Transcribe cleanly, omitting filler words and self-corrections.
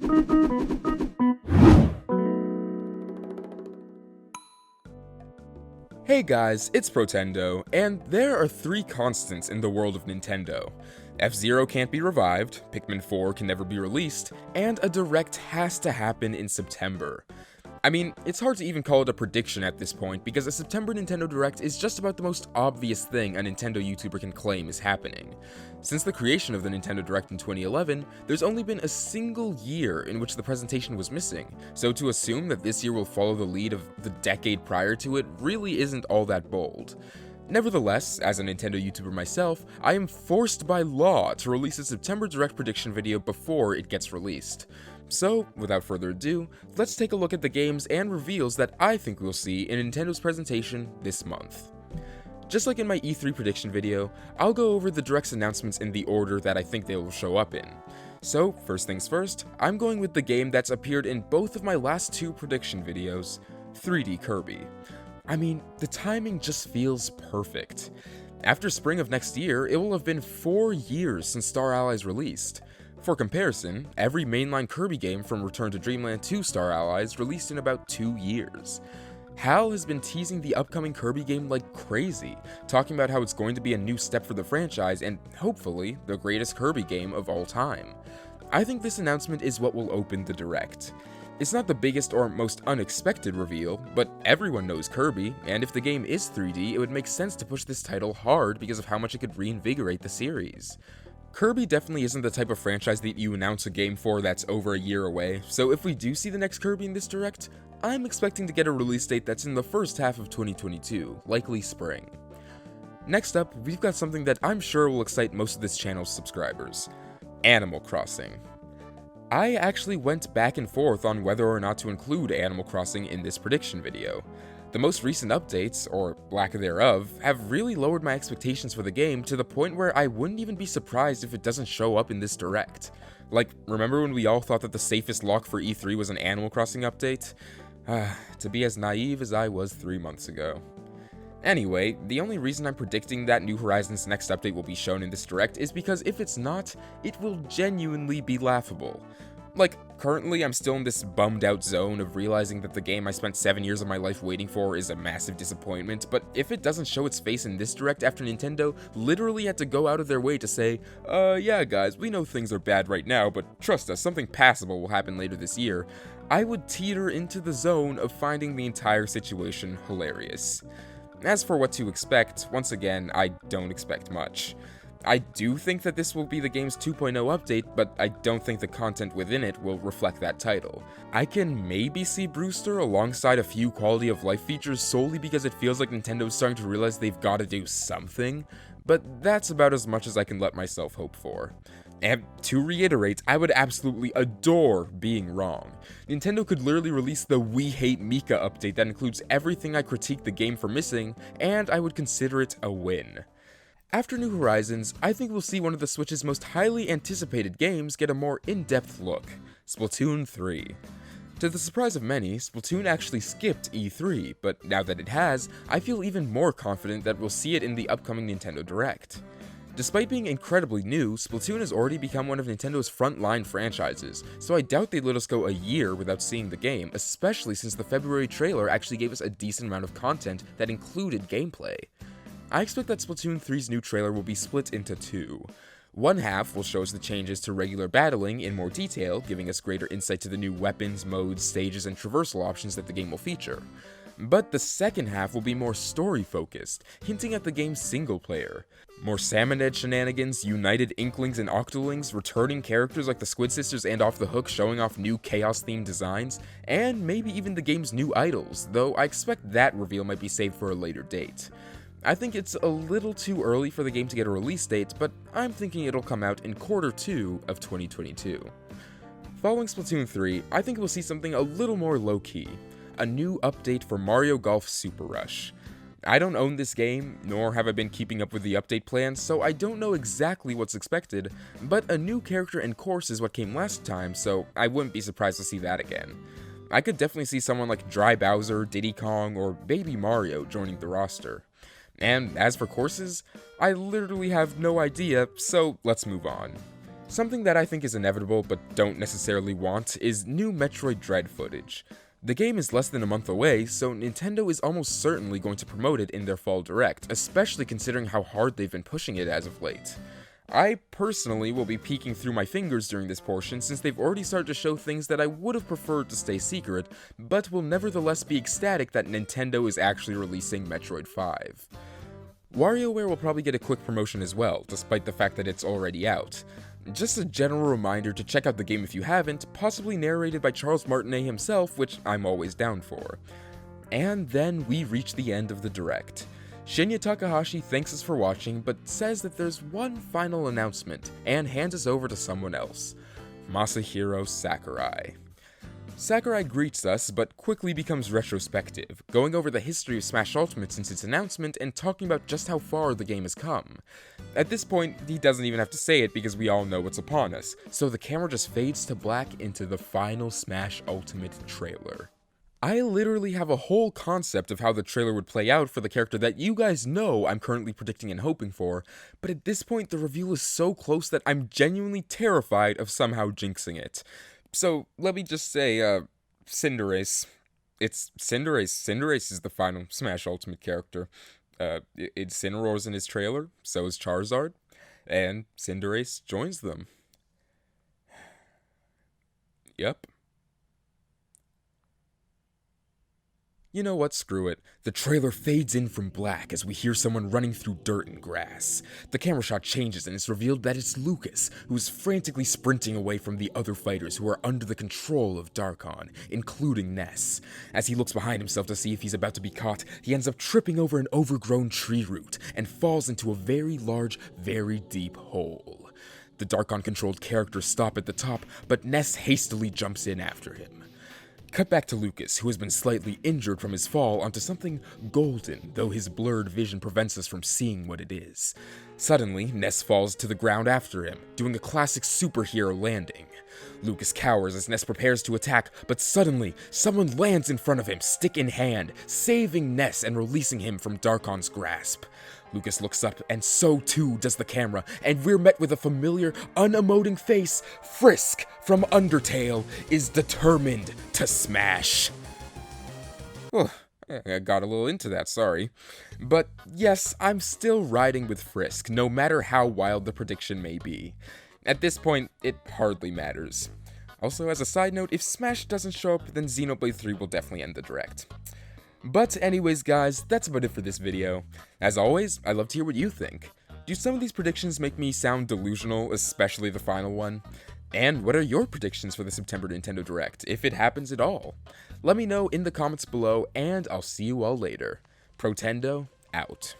Hey guys, it's Protendo, and there are three constants in the world of Nintendo. F-Zero can't be revived, Pikmin 4 can never be released, and a Direct has to happen in September. I mean, it's hard to even call it a prediction at this point, because a September Nintendo Direct is just about the most obvious thing a Nintendo YouTuber can claim is happening. Since the creation of the Nintendo Direct in 2011, there's only been a single year in which the presentation was missing, so to assume that this year will follow the lead of the decade prior to it really isn't all that bold. Nevertheless, as a Nintendo YouTuber myself, I am forced by law to release a September Direct prediction video before it gets released. So, without further ado, let's take a look at the games and reveals that I think we'll see in Nintendo's presentation this month. Just like in my E3 prediction video, I'll go over the Direct's announcements in the order that I think they will show up in. So, first things first, I'm going with the game that's appeared in both of my last two prediction videos, 3D Kirby. I mean, the timing just feels perfect. After spring of next year, it will have been 4 years since Star Allies released. For comparison, every mainline Kirby game from Return to Dreamland to Star Allies released in about 2 years. HAL has been teasing the upcoming Kirby game like crazy, talking about how it's going to be a new step for the franchise and, hopefully, the greatest Kirby game of all time. I think this announcement is what will open the Direct. It's not the biggest or most unexpected reveal, but everyone knows Kirby, and if the game is 3D, it would make sense to push this title hard because of how much it could reinvigorate the series. Kirby definitely isn't the type of franchise that you announce a game for that's over a year away, so if we do see the next Kirby in this Direct, I'm expecting to get a release date that's in the first half of 2022, likely spring. Next up, we've got something that I'm sure will excite most of this channel's subscribers: Animal Crossing. I actually went back and forth on whether or not to include Animal Crossing in this prediction video. The most recent updates, or lack thereof, have really lowered my expectations for the game to the point where I wouldn't even be surprised if it doesn't show up in this Direct. Like, remember when we all thought that the safest lock for E3 was an Animal Crossing update? To be as naive as I was 3 months ago. Anyway, the only reason I'm predicting that New Horizons' next update will be shown in this Direct is because if it's not, it will genuinely be laughable. Like, currently I'm still in this bummed out zone of realizing that the game I spent 7 years of my life waiting for is a massive disappointment, but if it doesn't show its face in this Direct after Nintendo literally had to go out of their way to say, yeah guys, we know things are bad right now, but trust us, something passable will happen later this year, I would teeter into the zone of finding the entire situation hilarious. As for what to expect, once again, I don't expect much. I do think that this will be the game's 2.0 update, but I don't think the content within it will reflect that title. I can maybe see Brewster alongside a few quality of life features solely because it feels like Nintendo's starting to realize they've got to do something, but that's about as much as I can let myself hope for. And to reiterate, I would absolutely adore being wrong. Nintendo could literally release the We Hate Mika update that includes everything I critique the game for missing, and I would consider it a win. After New Horizons, I think we'll see one of the Switch's most highly anticipated games get a more in-depth look: Splatoon 3. To the surprise of many, Splatoon actually skipped E3, but now that it has, I feel even more confident that we'll see it in the upcoming Nintendo Direct. Despite being incredibly new, Splatoon has already become one of Nintendo's frontline franchises, so I doubt they'd let us go a year without seeing the game, especially since the February trailer actually gave us a decent amount of content that included gameplay. I expect that Splatoon 3's new trailer will be split into two. One half will show us the changes to regular battling in more detail, giving us greater insight to the new weapons, modes, stages, and traversal options that the game will feature. But the second half will be more story-focused, hinting at the game's single player. More Salmon Edge shenanigans, united Inklings and Octolings, returning characters like the Squid Sisters and Off the Hook showing off new Chaos-themed designs, and maybe even the game's new idols, though I expect that reveal might be saved for a later date. I think it's a little too early for the game to get a release date, but I'm thinking it'll come out in Q2 of 2022. Following Splatoon 3, I think we'll see something a little more low-key: a new update for Mario Golf Super Rush. I don't own this game, nor have I been keeping up with the update plans, so I don't know exactly what's expected, but a new character and course is what came last time, so I wouldn't be surprised to see that again. I could definitely see someone like Dry Bowser, Diddy Kong, or Baby Mario joining the roster. And as for courses, I literally have no idea, so let's move on. Something that I think is inevitable but don't necessarily want is new Metroid Dread footage. The game is less than a month away, so Nintendo is almost certainly going to promote it in their fall direct, especially considering how hard they've been pushing it as of late. I personally will be peeking through my fingers during this portion since they've already started to show things that I would have preferred to stay secret, but will nevertheless be ecstatic that Nintendo is actually releasing Metroid 5. WarioWare will probably get a quick promotion as well, despite the fact that it's already out. Just a general reminder to check out the game if you haven't, possibly narrated by Charles Martinet himself, which I'm always down for. And then we reach the end of the direct. Shinya Takahashi thanks us for watching, but says that there's one final announcement, and hands us over to someone else, Masahiro Sakurai. Sakurai greets us, but quickly becomes retrospective, going over the history of Smash Ultimate since its announcement and talking about just how far the game has come. At this point, he doesn't even have to say it because we all know what's upon us, so the camera just fades to black into the final Smash Ultimate trailer. I literally have a whole concept of how the trailer would play out for the character that you guys know I'm currently predicting and hoping for, but at this point the reveal is so close that I'm genuinely terrified of somehow jinxing it. So, let me just say, Cinderace. It's Cinderace. Cinderace is the final Smash Ultimate character. Incineroar's in his trailer, so is Charizard, and Cinderace joins them. Yep. You know what, screw it. The trailer fades in from black as we hear someone running through dirt and grass. The camera shot changes and it's revealed that it's Lucas, who is frantically sprinting away from the other fighters who are under the control of Darkon, including Ness. As he looks behind himself to see if he's about to be caught, he ends up tripping over an overgrown tree root and falls into a very large, very deep hole. The Darkon-controlled characters stop at the top, but Ness hastily jumps in after him. Cut back to Lucas, who has been slightly injured from his fall onto something golden, though his blurred vision prevents us from seeing what it is. Suddenly, Ness falls to the ground after him, doing a classic superhero landing. Lucas cowers as Ness prepares to attack, but suddenly, someone lands in front of him, stick in hand, saving Ness and releasing him from Darkon's grasp. Lucas looks up, and so too does the camera, and we're met with a familiar, unemoting face. Frisk from Undertale is determined to smash. I got a little into that, sorry. But yes, I'm still riding with Frisk, no matter how wild the prediction may be. At this point, it hardly matters. Also, as a side note, if Smash doesn't show up, then Xenoblade 3 will definitely end the direct. But anyways guys, that's about it for this video. As always, I'd love to hear what you think. Do some of these predictions make me sound delusional, especially the final one? And what are your predictions for the September Nintendo Direct, if it happens at all? Let me know in the comments below, and I'll see you all later. Protendo, out.